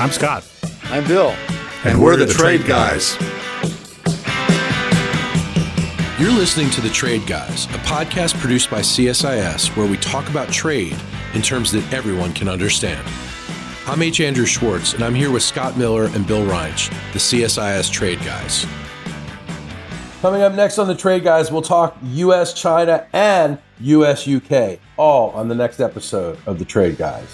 I'm Scott. I'm Bill. And we're the Trade Guys. You're listening to The Trade Guys, a podcast produced by CSIS where we talk about trade in terms that everyone can understand. I'm H. Andrew Schwartz, and I'm here with Scott Miller and Bill Reinsch, the CSIS Trade Guys. Coming up next on The Trade Guys, we'll talk US-China and US-UK, all on the next episode of The Trade Guys.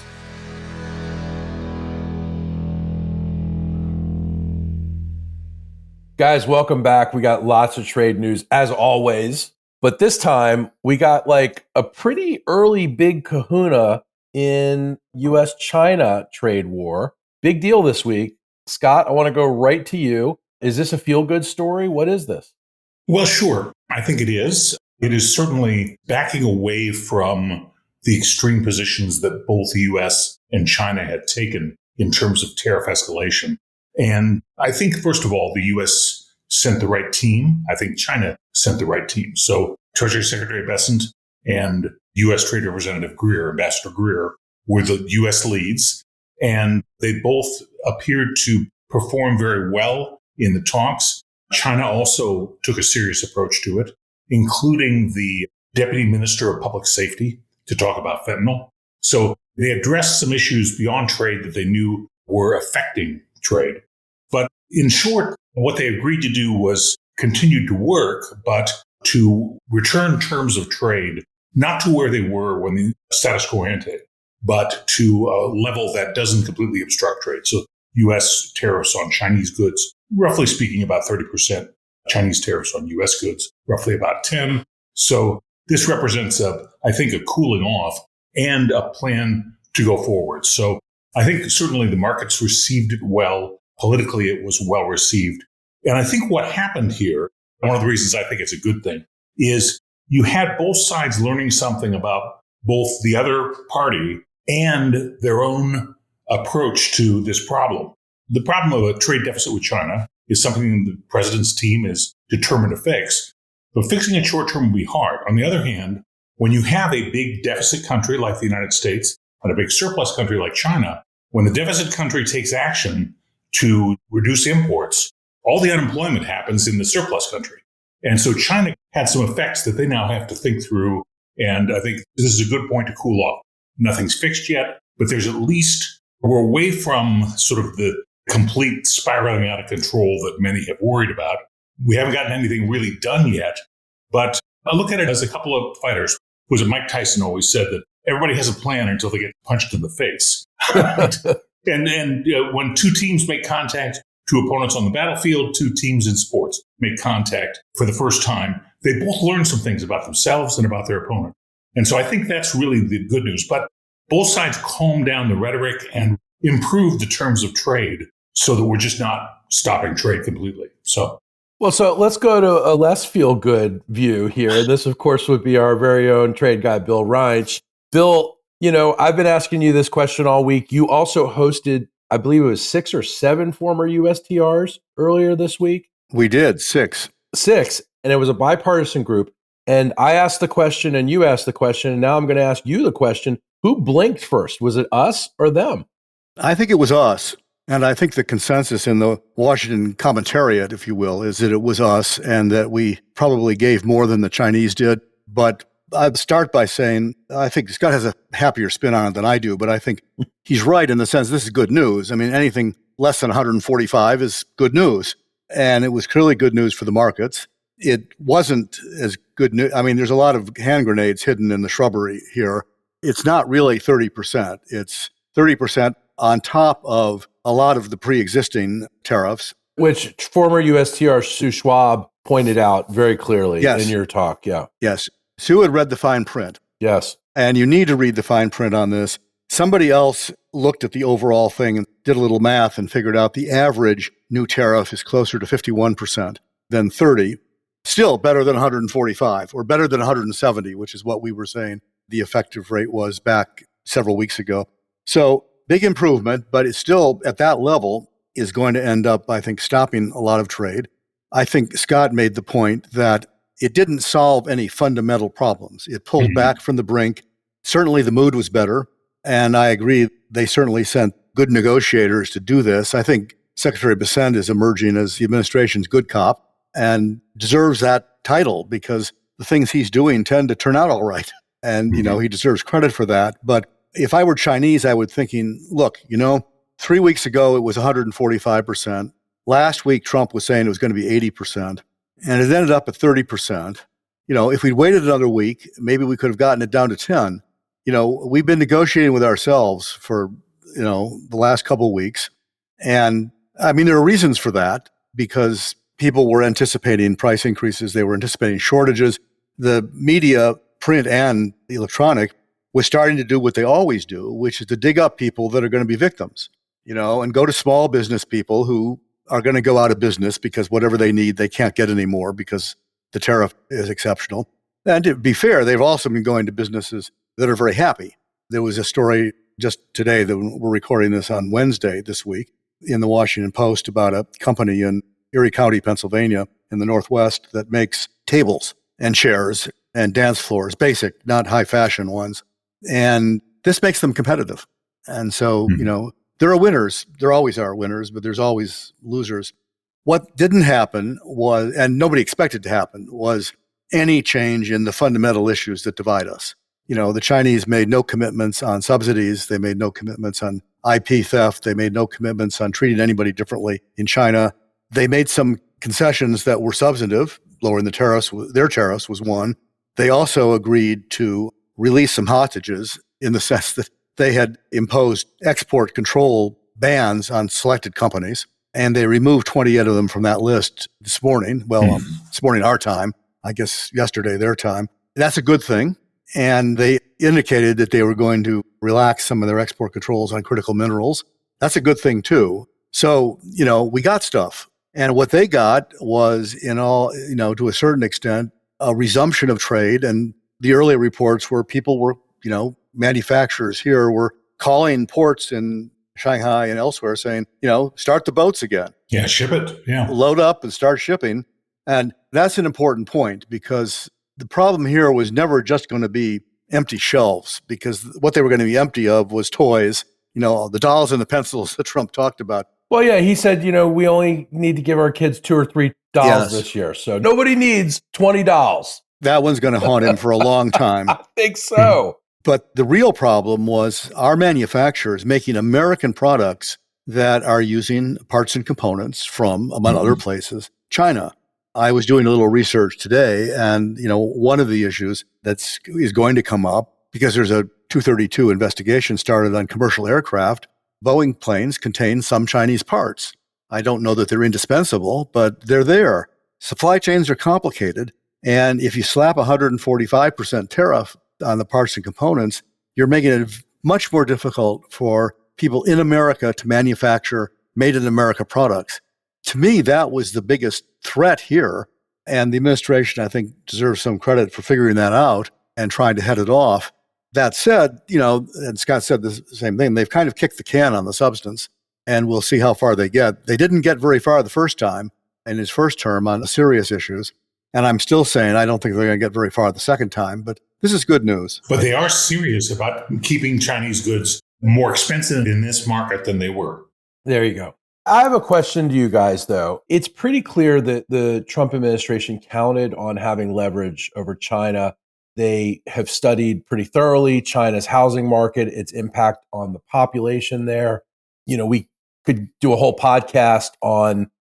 Guys, welcome back. We got lots of trade news, as always. But this time, we got like a pretty early big kahuna in US-China trade war. Big deal this week. Scott, I want to go right to you. Is this a feel-good story? What is this? Well, sure. I think it is. It is certainly backing away from the extreme positions that both the U.S. and China had taken in terms of tariff escalation. And I think, first of all, the U.S. sent the right team. I think China sent the right team. So Treasury Secretary Bessent and U.S. Trade Representative Greer, Ambassador Greer, were the U.S. leads. And they both appeared to perform very well in the talks. China also took a serious approach to it, including the Deputy Minister of Public Safety to talk about fentanyl. So they addressed some issues beyond trade that they knew were affecting trade. But in short, what they agreed to do was continue to work, but to return terms of trade, not to where they were when the status quo ante, but to a level that doesn't completely obstruct trade. So U.S. tariffs on Chinese goods, roughly speaking, about 30%. Chinese tariffs on U.S. goods, roughly about 10%. So this represents, I think, a cooling off and a plan to go forward. So I think certainly the markets received it well. Politically, it was well received. And I think what happened here, one of the reasons I think it's a good thing, is you had both sides learning something about both the other party and their own approach to this problem. The problem of a trade deficit with China is something the president's team is determined to fix. But fixing it short term will be hard. On the other hand, when you have a big deficit country like the United States and a big surplus country like China, when the deficit country takes action to reduce imports, all the unemployment happens in the surplus country. And so China had some effects that they now have to think through. And I think this is a good point to cool off. Nothing's fixed yet, but there's at least, we're away from sort of the complete spiraling out of control that many have worried about. We haven't gotten anything really done yet, but I look at it as a couple of fighters. Was it Mike Tyson always said that everybody has a plan until they get punched in the face. And when two teams make contact, two opponents on the battlefield, two teams in sports make contact for the first time, they both learn some things about themselves and about their opponent. And so I think that's really the good news. But both sides calm down the rhetoric and improve the terms of trade so that we're just not stopping trade completely. So let's go to a less feel-good view here. This, of course, would be our very own trade guy, Bill Reinsch. Bill, I've been asking you this question all week. You also hosted, I believe it was 6 or 7 former USTRs earlier this week. We did, 6. 6, and it was a bipartisan group. And I asked the question and you asked the question, and now I'm going to ask you the question. Who blinked first? Was it us or them? I think it was us. And I think the consensus in the Washington commentariat, if you will, is that it was us and that we probably gave more than the Chinese did. But I'd start by saying I think Scott has a happier spin on it than I do, but I think he's right in the sense this is good news. I mean, anything less than 145 is good news. And it was clearly good news for the markets. It wasn't as good news. I mean, there's a lot of hand grenades hidden in the shrubbery here. It's not really 30%. It's 30% on top of a lot of the pre-existing tariffs. Which former USTR Sue Schwab pointed out very clearly in your talk. Yeah. Yes. Sue had read the fine print. Yes. And you need to read the fine print on this. Somebody else looked at the overall thing and did a little math and figured out the average new tariff is closer to 51% than 30. Still better than 145 or better than 170, which is what we were saying the effective rate was back several weeks ago. So big improvement, but it's still at that level is going to end up, I think, stopping a lot of trade. I think Scott made the point that it didn't solve any fundamental problems. It pulled back from the brink. Certainly the mood was better. And I agree, they certainly sent good negotiators to do this. I think Secretary Bessent is emerging as the administration's good cop and deserves that title because the things he's doing tend to turn out all right. And, he deserves credit for that. But if I were Chinese, I would thinking, look, 3 weeks ago, it was 145%. Last week, Trump was saying it was going to be 80%. And it ended up at 30%. If we'd waited another week, maybe we could have gotten it down to 10. We've been negotiating with ourselves for, the last couple of weeks. And I mean, there are reasons for that because people were anticipating price increases. They were anticipating shortages. The media, print and electronic, was starting to do what they always do, which is to dig up people that are going to be victims, and go to small business people who are going to go out of business because whatever they need, they can't get anymore because the tariff is exceptional. And to be fair, they've also been going to businesses that are very happy. There was a story just today that we're recording this on Wednesday this week in the Washington Post about a company in Erie County, Pennsylvania in the Northwest that makes tables and chairs and dance floors, basic, not high fashion ones. And this makes them competitive. And so, there are winners. There always are winners, but there's always losers. What didn't happen was, and nobody expected to happen, was any change in the fundamental issues that divide us. The Chinese made no commitments on subsidies. They made no commitments on IP theft. They made no commitments on treating anybody differently in China. They made some concessions that were substantive. Lowering the tariffs, their tariffs was one. They also agreed to release some hostages in the sense that they had imposed export control bans on selected companies, and they removed 28 of them from that list this morning. Well, this morning our time, I guess yesterday their time. That's a good thing. And they indicated that they were going to relax some of their export controls on critical minerals. That's a good thing too. So, we got stuff. And what they got was, to a certain extent, a resumption of trade. And the early reports where people were, manufacturers here were calling ports in Shanghai and elsewhere saying, start the boats again. Yeah, ship it. Yeah. Load up and start shipping. And that's an important point because the problem here was never just going to be empty shelves because what they were going to be empty of was toys, the dolls and the pencils that Trump talked about. Well, yeah, he said, we only need to give our kids 2 or 3 dolls this year. So nobody needs 20 dolls. That one's going to haunt him for a long time. I think so. But the real problem was our manufacturers making American products that are using parts and components from, among other places, China. I was doing a little research today, and one of the issues is going to come up because there's a 232 investigation started on commercial aircraft. Boeing planes contain some Chinese parts. I don't know that they're indispensable, but they're there. Supply chains are complicated, and if you slap 145% tariff on the parts and components, you're making it much more difficult for people in America to manufacture made in America products. To me, that was the biggest threat here. And the administration, I think, deserves some credit for figuring that out and trying to head it off. That said, and Scott said the same thing, they've kind of kicked the can on the substance, and we'll see how far they get. They didn't get very far the first time in his first term on serious issues. And I'm still saying I don't think they're going to get very far the second time, but this is good news. But they are serious about keeping Chinese goods more expensive in this market than they were. There you go. I have a question to you guys, though. It's pretty clear that the Trump administration counted on having leverage over China. They have studied pretty thoroughly China's housing market, its impact on the population there. We could do a whole podcast on,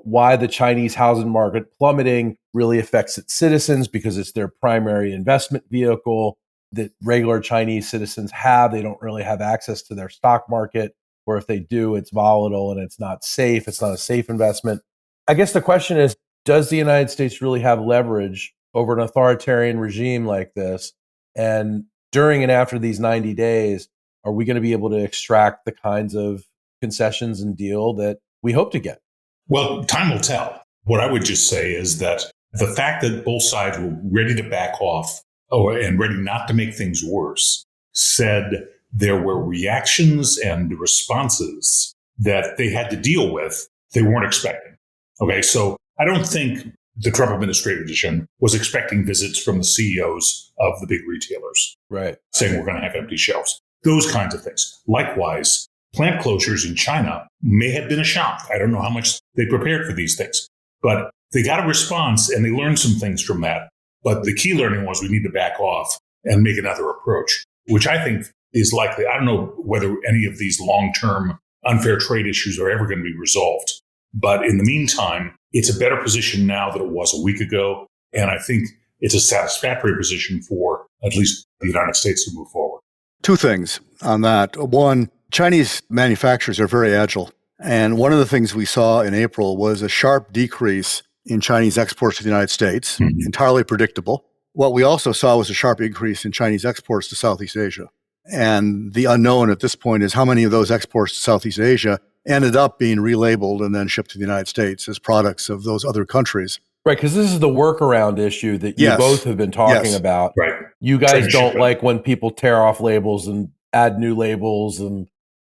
why the Chinese housing market plummeting really affects its citizens because it's their primary investment vehicle that regular Chinese citizens have. They don't really have access to their stock market, or if they do, it's volatile and it's not safe. It's not a safe investment. I guess the question is, does the United States really have leverage over an authoritarian regime like this? And during and after these 90 days, are we going to be able to extract the kinds of concessions and deal that we hope to get? Well, time will tell. What I would just say is that the fact that both sides were ready to back off and ready not to make things worse said there were reactions and responses that they had to deal with they weren't expecting. Okay, so I don't think the Trump administration was expecting visits from the CEOs of the big retailers, right, saying we're going to have empty shelves. Those kinds of things. Likewise, plant closures in China may have been a shock. I don't know how much they prepared for these things, but they got a response and they learned some things from that. But the key learning was we need to back off and make another approach, which I think is likely. I don't know whether any of these long-term unfair trade issues are ever going to be resolved. But in the meantime, it's a better position now than it was a week ago. And I think it's a satisfactory position for at least the United States to move forward. Two things on that. One, Chinese manufacturers are very agile. And one of the things we saw in April was a sharp decrease in Chinese exports to the United States, entirely predictable. What we also saw was a sharp increase in Chinese exports to Southeast Asia. And the unknown at this point is how many of those exports to Southeast Asia ended up being relabeled and then shipped to the United States as products of those other countries. Right, because this is the workaround issue that you both have been talking about. Right. You guys don't like when people tear off labels and add new labels, and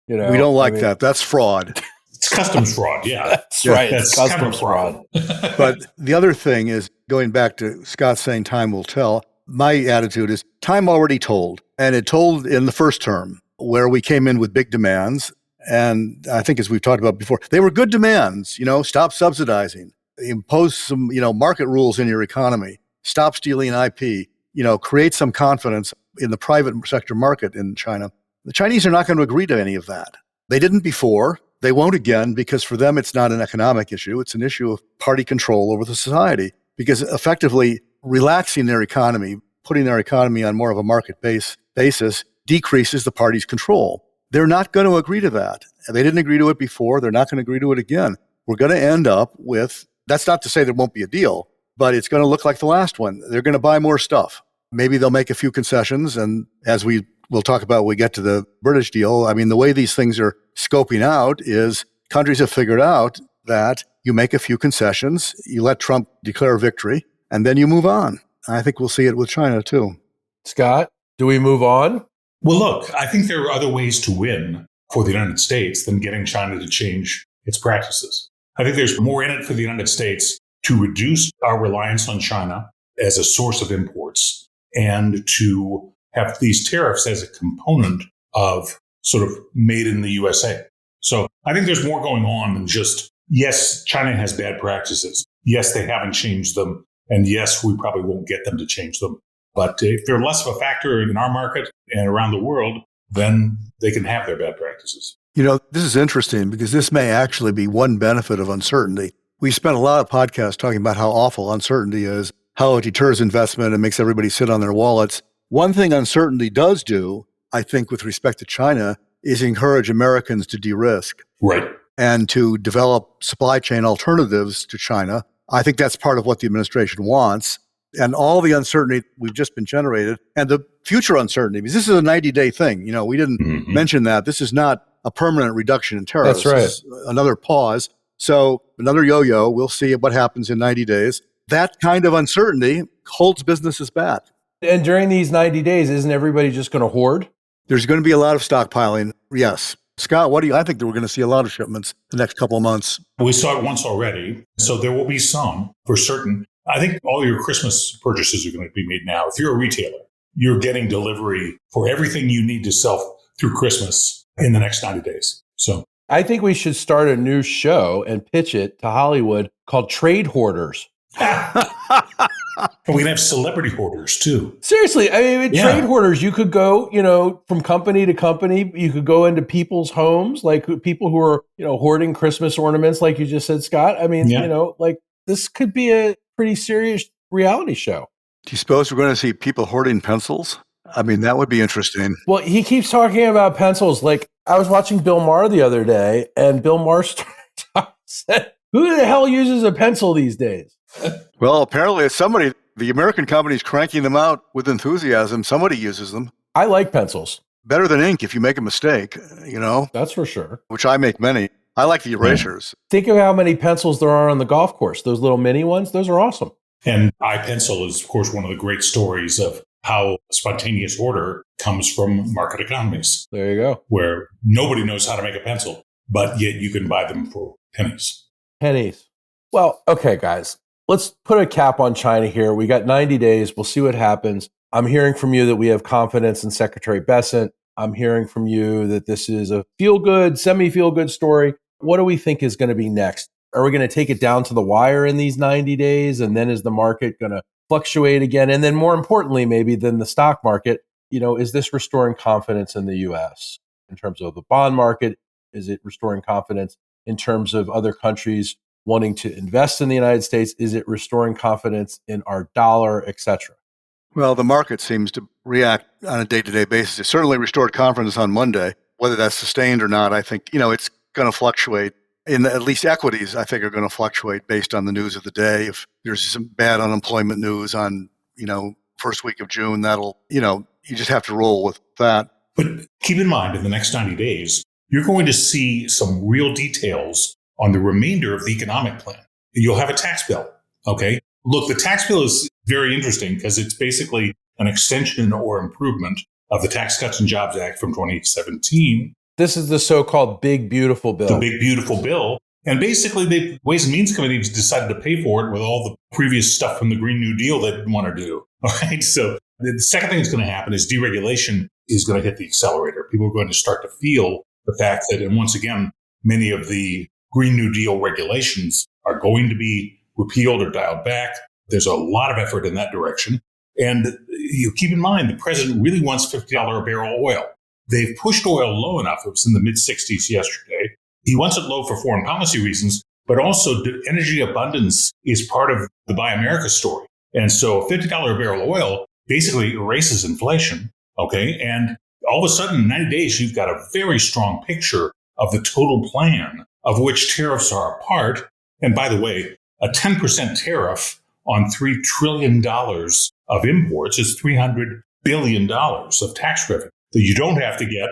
we don't like that. That's fraud. It's customs fraud. Yeah, that's right. It's customs fraud. But the other thing is, going back to Scott saying time will tell, my attitude is time already told. And it told in the first term, where we came in with big demands. And I think, as we've talked about before, they were good demands. Stop subsidizing, impose some, market rules in your economy, stop stealing IP, create some confidence in the private sector market in China. The Chinese are not going to agree to any of that. They didn't before. They won't again, because for them, it's not an economic issue. It's an issue of party control over the society, because effectively relaxing their economy, putting their economy on more of a market basis decreases the party's control. They're not going to agree to that. They didn't agree to it before. They're not going to agree to it again. We're going to end up with, that's not to say there won't be a deal, but it's going to look like the last one. They're going to buy more stuff. Maybe they'll make a few concessions. And as we'll talk about when we get to the British deal, I mean, the way these things are scoping out is countries have figured out that you make a few concessions, you let Trump declare victory, and then you move on. I think we'll see it with China too. Scott, do we move on? Well, look, I think there are other ways to win for the United States than getting China to change its practices. I think there's more in it for the United States to reduce our reliance on China as a source of imports and to have these tariffs as a component of sort of made in the USA. So I think there's more going on than just, yes, China has bad practices. Yes, they haven't changed them. And yes, we probably won't get them to change them. But if they're less of a factor in our market and around the world, then they can have their bad practices. This is interesting because this may actually be one benefit of uncertainty. We spent a lot of podcasts talking about how awful uncertainty is, how it deters investment and makes everybody sit on their wallets. One thing uncertainty does do, I think, with respect to China, is encourage Americans to de-risk. Right. And to develop supply chain alternatives to China. I think that's part of what the administration wants. And all the uncertainty we've just been generated and the future uncertainty, because this is a 90-day thing. We didn't mention that. This is not a permanent reduction in tariffs. That's right. This is another pause. So another yo-yo. We'll see what happens in 90 days. That kind of uncertainty holds businesses back. And during these 90 days, isn't everybody just going to hoard? There's going to be a lot of stockpiling. Yes. Scott, I think that we're going to see a lot of shipments the next couple of months. We saw it once already. So there will be some for certain. I think all your Christmas purchases are going to be made now. If you're a retailer, you're getting delivery for everything you need to sell through Christmas in the next 90 days. So I think we should start a new show and pitch it to Hollywood called Trade Hoarders. And we can have celebrity hoarders too. Seriously, trade hoarders, you could go, from company to company. You could go into people's homes, like people who are, hoarding Christmas ornaments, like you just said, Scott. This could be a pretty serious reality show. Do you suppose we're going to see people hoarding pencils? That would be interesting. Well, he keeps talking about pencils. Like, I was watching Bill Maher the other day, and Bill Maher said, who the hell uses a pencil these days? Well, apparently it's somebody. The American company's cranking them out with enthusiasm. Somebody uses them. I like pencils. Better than ink if you make a mistake, That's for sure. Which I make many. I like the erasers. Think of how many pencils there are on the golf course. Those little mini ones, those are awesome. And iPencil is, of course, one of the great stories of how spontaneous order comes from market economies. There you go. Where nobody knows how to make a pencil, but yet you can buy them for pennies. Pennies. Well, okay, guys. Let's put a cap on China here. We got 90 days. We'll see what happens. I'm hearing from you that we have confidence in Secretary Bessent. I'm hearing from you that this is a feel-good, semi-feel-good story. What do we think is going to be next? Are we going to take it down to the wire in these 90 days? And then is the market going to fluctuate again? And then more importantly, maybe than the stock market, is this restoring confidence in the U.S. in terms of the bond market? Is it restoring confidence in terms of other countries wanting to invest in the United States? Is it restoring confidence in our dollar, et cetera? Well, the market seems to react on a day-to-day basis. It certainly restored confidence on Monday. Whether that's sustained or not, I think, it's going to fluctuate. At least equities, I think, are going to fluctuate based on the news of the day. If there's some bad unemployment news on, first week of June, that'll, you just have to roll with that. But keep in mind, in the next 90 days, you're going to see some real details on the remainder of the economic plan. You'll have a tax bill, okay? Look, the tax bill is very interesting because it's basically an extension or improvement of the Tax Cuts and Jobs Act from 2017. This is the so-called Big Beautiful Bill. The Big Beautiful Bill. And basically, the Ways and Means Committee decided to pay for it with all the previous stuff from the Green New Deal they didn't want to do. All right. So the second thing that's going to happen is deregulation is going to hit the accelerator. People are going to start to feel the fact that, and once again, many of the Green New Deal regulations are going to be repealed or dialed back. There's a lot of effort in that direction. And you keep in mind, the president really wants $50 a barrel oil. They've pushed oil low enough. It was in the mid-60s yesterday. He wants it low for foreign policy reasons, but also energy abundance is part of the Buy America story. And so $50 a barrel oil basically erases inflation, okay? And all of a sudden, in 90 days, you've got a very strong picture of the total plan of which tariffs are a part. And by the way, a 10% tariff on $3 trillion of imports is $300 billion of tax revenue that you don't have to get.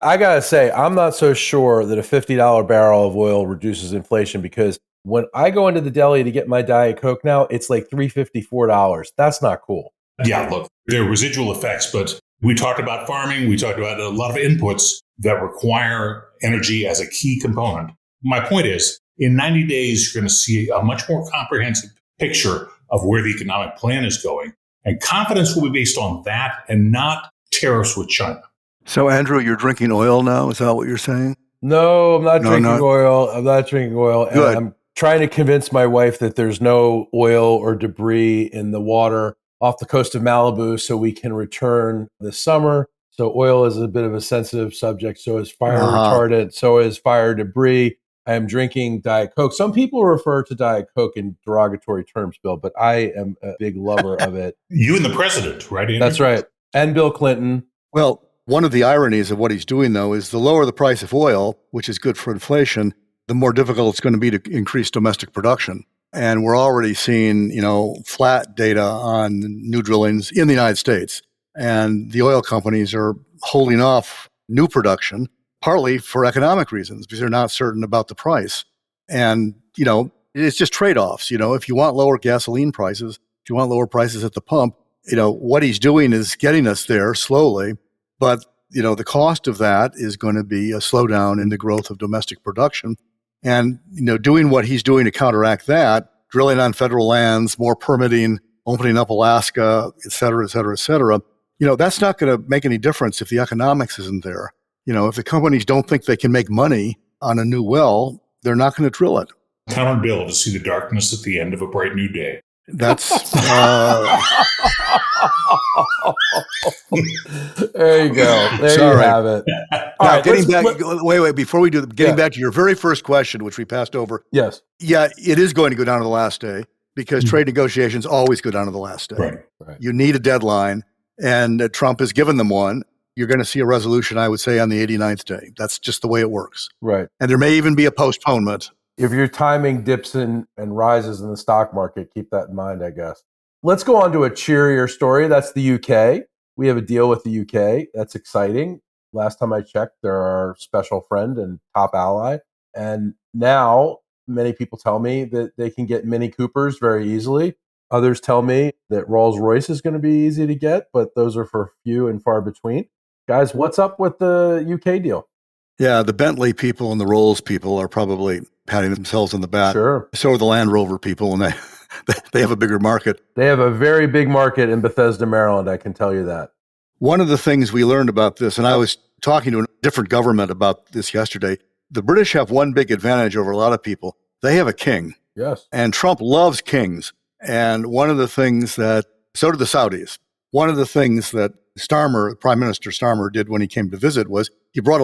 I got to say, I'm not so sure that a $50 barrel of oil reduces inflation, because when I go into the deli to get my Diet Coke now, it's like $3.50, $4. That's not cool. Yeah, look, there are residual effects, but we talked about farming. We talked about a lot of inputs that require energy as a key component. My point is, in 90 days, you're going to see a much more comprehensive picture of where the economic plan is going. And confidence will be based on that and not tariffs with China. So, Andrew, you're drinking oil now? Is that what you're saying? No, I'm not drinking oil. I'm not drinking oil. Good. And I'm trying to convince my wife that there's no oil or debris in the water off the coast of Malibu so we can return this summer. So oil is a bit of a sensitive subject. So is fire retardant. So is fire debris. I am drinking Diet Coke. Some people refer to Diet Coke in derogatory terms, Bill, but I am a big lover of it. You and the president, right, Andrew? That's right. And Bill Clinton. Well, one of the ironies of what he's doing, though, is the lower the price of oil, which is good for inflation, the more difficult it's going to be to increase domestic production. And we're already seeing, flat data on new drillings in the United States. And the oil companies are holding off new production, partly for economic reasons, because they're not certain about the price. And, it's just trade-offs. If you want lower gasoline prices, if you want lower prices at the pump, what he's doing is getting us there slowly. But, the cost of that is going to be a slowdown in the growth of domestic production. And, doing what he's doing to counteract that, drilling on federal lands, more permitting, opening up Alaska, et cetera, et cetera, et cetera, that's not going to make any difference if the economics isn't there. If the companies don't think they can make money on a new well, they're not going to drill it. Count on Bill to see the darkness at the end of a bright new day. That's there you go. There Sorry. you have it. Now, wait, before we do getting back to your very first question, which we passed over. Yes. Yeah, it is going to go down to the last day because trade negotiations always go down to the last day. Right. You need a deadline, and Trump has given them one. You're going to see a resolution, I would say, on the 89th day. That's just the way it works. Right. And there may even be a postponement. If your timing dips in and rises in the stock market, keep that in mind, I guess. Let's go on to a cheerier story. That's the UK. We have a deal with the UK. That's exciting. Last time I checked, they're our special friend and top ally. And now many people tell me that they can get Mini Coopers very easily. Others tell me that Rolls-Royce is going to be easy to get, but those are for few and far between. Guys, what's up with the UK deal? Yeah, the Bentley people and the Rolls people are probably patting themselves on the back. Sure. So are the Land Rover people, and they have a bigger market. They have a very big market in Bethesda, Maryland, I can tell you that. One of the things we learned about this, and I was talking to a different government about this yesterday, the British have one big advantage over a lot of people. They have a king. Yes. And Trump loves kings. And one of the things that, so do the Saudis. One of the things that Prime Minister Starmer did when he came to visit was he brought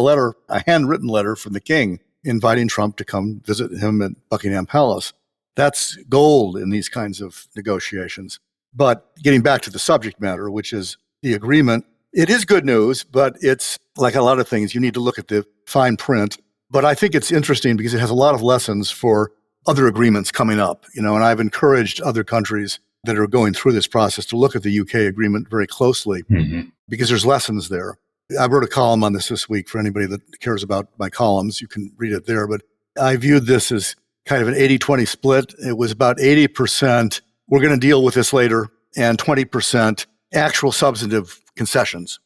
a handwritten letter from the king inviting Trump to come visit him at Buckingham Palace. That's gold in these kinds of negotiations. But getting back to the subject matter, which is the agreement, it is good news, but it's like a lot of things. You need to look at the fine print. But I think it's interesting because it has a lot of lessons for other agreements coming up, and I've encouraged other countries that are going through this process to look at the UK agreement very closely because there's lessons there. I wrote a column on this week for anybody that cares about my columns. You can read it there. But I viewed this as kind of an 80-20 split. It was about 80%, we're going to deal with this later, and 20% actual substantive concessions.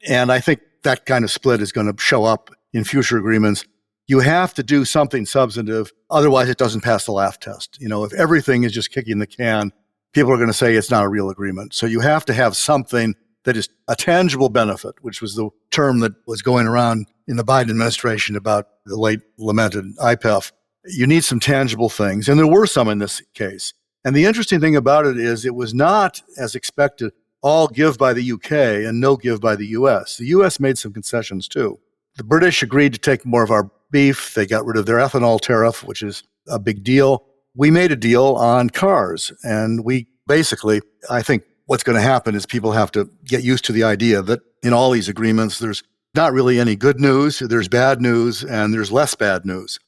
And I think that kind of split is going to show up in future agreements. You have to do something substantive, otherwise it doesn't pass the laugh test. If everything is just kicking the can, people are going to say it's not a real agreement. So you have to have something that is a tangible benefit, which was the term that was going around in the Biden administration about the late lamented IPEF. You need some tangible things, and there were some in this case. And the interesting thing about it is it was not, as expected, all give by the UK and no give by the US. The US made some concessions too. The British agreed to take more of our beef. They got rid of their ethanol tariff, which is a big deal. We made a deal on cars, and we basically, I think what's going to happen is people have to get used to the idea that in all these agreements, there's not really any good news, there's bad news, and there's less bad news.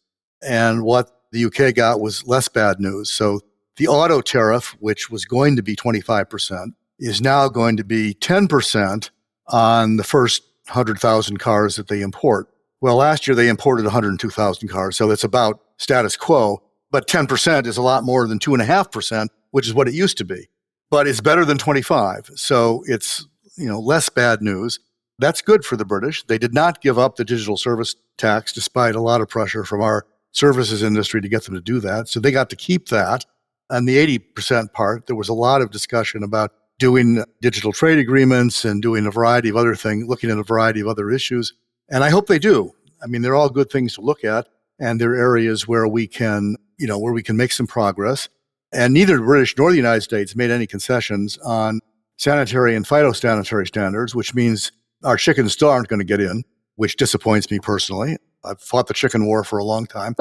And what the UK got was less bad news. So the auto tariff, which was going to be 25%, is now going to be 10% on the first 100,000 cars that they import. Well, last year they imported 102,000 cars, so it's about status quo. But 10% is a lot more than 2.5%, which is what it used to be. But it's better than 25, so it's less bad news. That's good for the British. They did not give up the digital service tax, despite a lot of pressure from our services industry to get them to do that. So they got to keep that. And the 80% part, there was a lot of discussion about doing digital trade agreements and doing a variety of other things, looking at a variety of other issues. And I hope they do. I mean, they're all good things to look at, and they're areas where we can, where we can make some progress. And neither the British nor the United States made any concessions on sanitary and phytosanitary standards, which means our chickens still aren't going to get in, which disappoints me personally. I've fought the chicken war for a long time.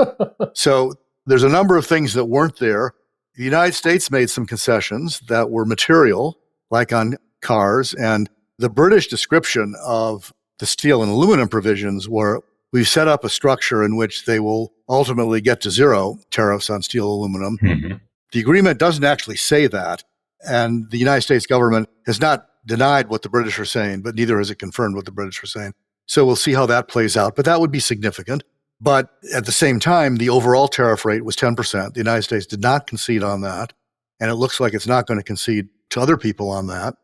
So there's a number of things that weren't there. The United States made some concessions that were material, like on cars, and the British description of the steel and aluminum provisions were we've set up a structure in which they will ultimately get to zero tariffs on steel and aluminum. Mm-hmm. The agreement doesn't actually say that, and the United States government has not denied what the British are saying, but neither has it confirmed what the British are saying. So we'll see how that plays out, but that would be significant. But at the same time, the overall tariff rate was 10%. The United States did not concede on that, and it looks like it's not going to concede to other people on that.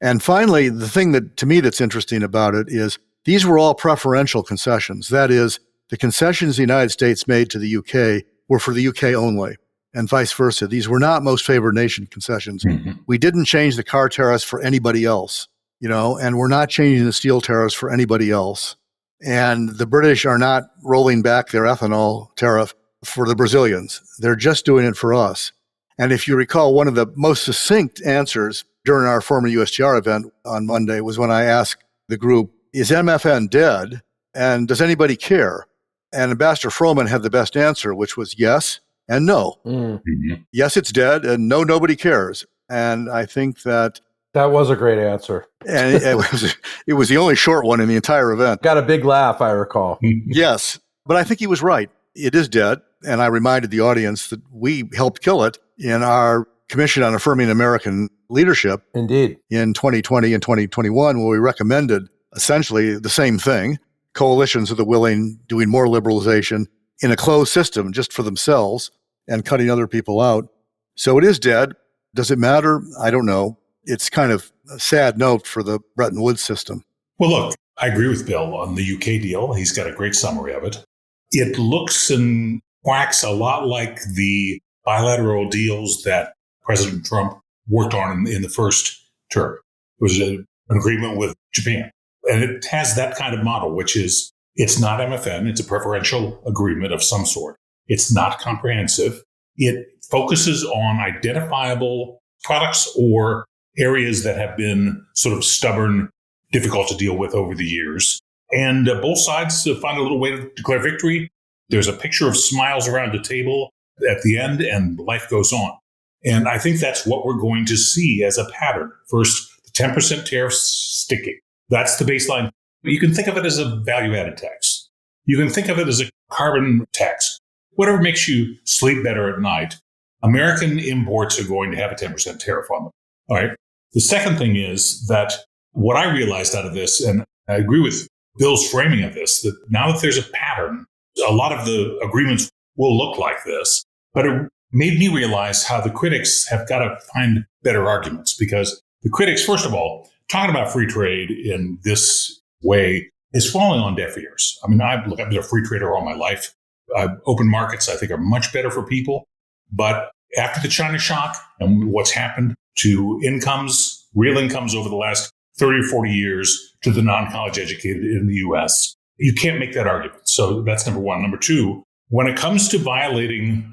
And finally, the thing that to me that's interesting about it is these were all preferential concessions. That is, the concessions the United States made to the UK were for the UK only, and vice versa. These were not most favored nation concessions. Mm-hmm. We didn't change the car tariffs for anybody else, and we're not changing the steel tariffs for anybody else. And the British are not rolling back their ethanol tariff for the Brazilians. They're just doing it for us. And if you recall, one of the most succinct answers during our former USTR event on Monday was when I asked the group, is MFN dead? And does anybody care? And Ambassador Froman had the best answer, which was yes and no. Mm-hmm. Yes, it's dead, and no, nobody cares. And I think that was a great answer. And it was the only short one in the entire event. Got a big laugh, I recall. Yes, but I think he was right. It is dead. And I reminded the audience that we helped kill it in our Commission on Affirming American Leadership. Indeed. In 2020 and 2021, where we recommended essentially the same thing, coalitions of the willing doing more liberalization in a closed system just for themselves and cutting other people out. So it is dead. Does it matter? I don't know. It's kind of a sad note for the Bretton Woods system. Well, look, I agree with Bill on the UK deal. He's got a great summary of it. It looks and quacks a lot like the bilateral deals that President Trump worked on in the first term. It was an agreement with Japan. And it has that kind of model, which is it's not MFN. It's a preferential agreement of some sort. It's not comprehensive. It focuses on identifiable products or areas that have been sort of stubborn, difficult to deal with over the years. And both sides find a little way to declare victory. There's a picture of smiles around the table at the end, and life goes on. And I think that's what we're going to see as a pattern. First, the 10% tariffs sticking. That's the baseline. You can think of it as a value-added tax. You can think of it as a carbon tax. Whatever makes you sleep better at night, American imports are going to have a 10% tariff on them. All right. The second thing is that what I realized out of this, and I agree with Bill's framing of this, that now that there's a pattern, a lot of the agreements will look like this. But it made me realize how the critics have got to find better arguments, because the critics, first of all, talking about free trade in this way is falling on deaf ears. I mean, I've been a free trader all my life. Open markets, I think, are much better for people. But after the China shock and what's happened to incomes, real incomes over the last 30 or 40 years to the non-college educated in the U.S., you can't make that argument. So that's number one. Number two, when it comes to violating,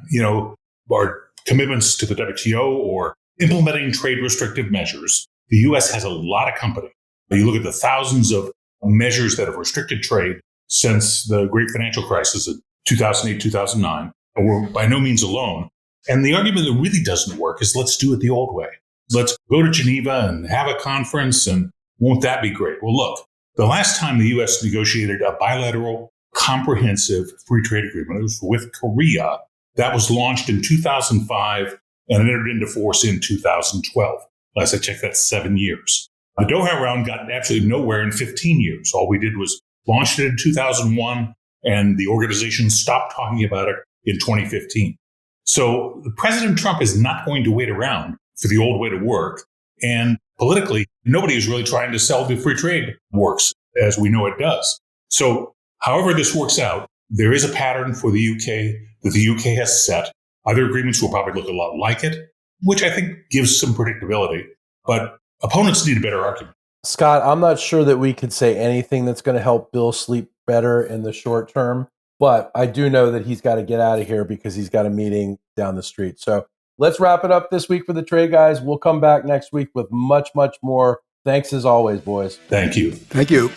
our commitments to the WTO or implementing trade restrictive measures, the U.S. has a lot of company. You look at the thousands of measures that have restricted trade since the great financial crisis in 2008, 2009, and we're by no means alone. And the argument that really doesn't work is let's do it the old way. Let's go to Geneva and have a conference, and won't that be great? Well, look, the last time the U.S. negotiated a bilateral, comprehensive free trade agreement, it was with Korea. That was launched in 2005 and entered into force in 2012. Last I checked, that's 7 years. The Doha round got absolutely nowhere in 15 years. All we did was launched it in 2001, and the organization stopped talking about it in 2015. So President Trump is not going to wait around for the old way to work. And politically, nobody is really trying to sell the free trade works as we know it does. So however this works out, there is a pattern for the UK that the UK has set. Other agreements will probably look a lot like it, which I think gives some predictability. But opponents need a better argument. Scott, I'm not sure that we could say anything that's going to help Bill sleep better in the short term, but I do know that he's got to get out of here because he's got a meeting down the street. So let's wrap it up this week for the Trade Guys. We'll come back next week with much, much more. Thanks as always, boys. Thank you. Thank you.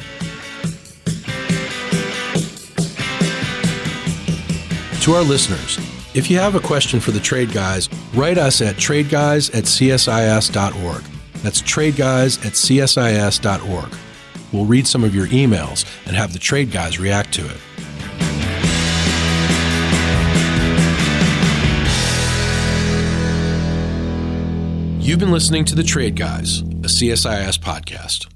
To our listeners, if you have a question for the Trade Guys, write us at tradeguys@csis.org. That's tradeguys@csis.org. We'll read some of your emails and have the Trade Guys react to it. You've been listening to The Trade Guys, a CSIS podcast.